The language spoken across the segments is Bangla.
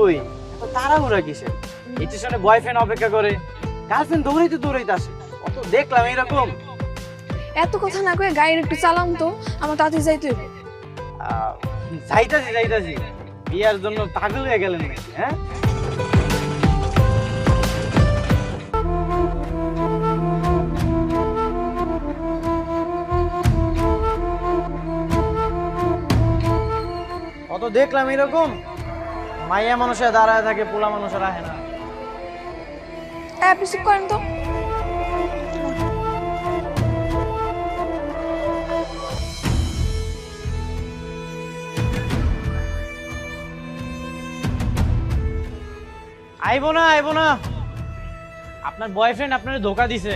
কই, এত তাড়াহুড়া কিসের? স্টেশনে বয়ফ্রেন্ড অপেক্ষা করে, গার্লফ্রেন্ড দৌড়াইতে আসে। কত দেখলাম এরকম। এত কথা না কয়ে গাড়ি একটু চালাম তো, আমার তাড়াতাড়ি যাইতে হইব। যাইতাছি বিয়ার জন্য পাগল হয়ে গেলেন নাকি? হ্যাঁ, কত দেখলাম এরকম। মাইয়া মানুষে দাঁড়ায় থাকে, পোলা মানুষের আহে না। আপনি চুপ করেন তো। আইবো না, আপনার বয়ফ্রেন্ড আপনার ধোকা দিছে।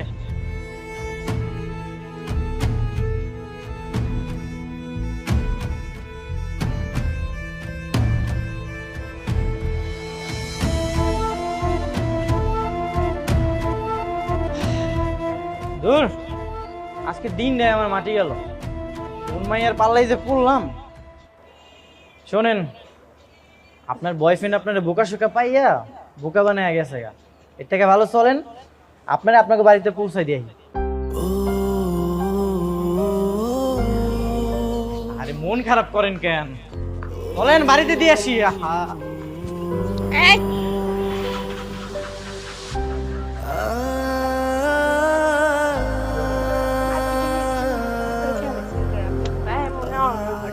দূর, আজকে দিন নেই আমার মাটি গেল। কোন মাইয়ার পাল্লাই যে পড়লাম। শোনেন, আপনার বয়ফ্রেন্ড আপনার বোকা শোকা পাইয়া বোকা বানায় গেছে গা। এর থেকে ভালো চলেন, আপনারা আপনাকে বাড়িতে পৌঁছাই দিয়ে। আরে মন খারাপ করেন কেন? চলেন বাড়িতে দিয়ে আসি। আহা, এই,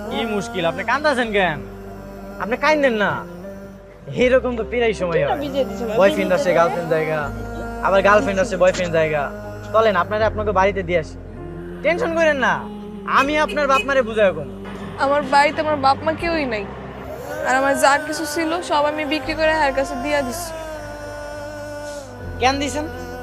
কি মুশকিল, আপনি কান্দাছেন কেন? আপনি কাইন্দেন না, এইরকম তো প্রায় সময় হয়। বয়ফ্রেন্ড আসে গার্লফ্রেন্ড জায়গা, আবার গার্লফ্রেন্ড আসে বয়ফ্রেন্ড জায়গা। চলেন আপনারা আপনাকে বাড়িতে দিয়ে আসি। টেনশন করেন না, আমি আপনার বাপ মারে বুঝাই কম। আমার বাড়িতে আমার বাপ মা কেউই নাই, আর আমার যা কিছু ছিল সব আমি বিক্রি করে হার কাছে দিয়া দিছি। কেন দিছেন?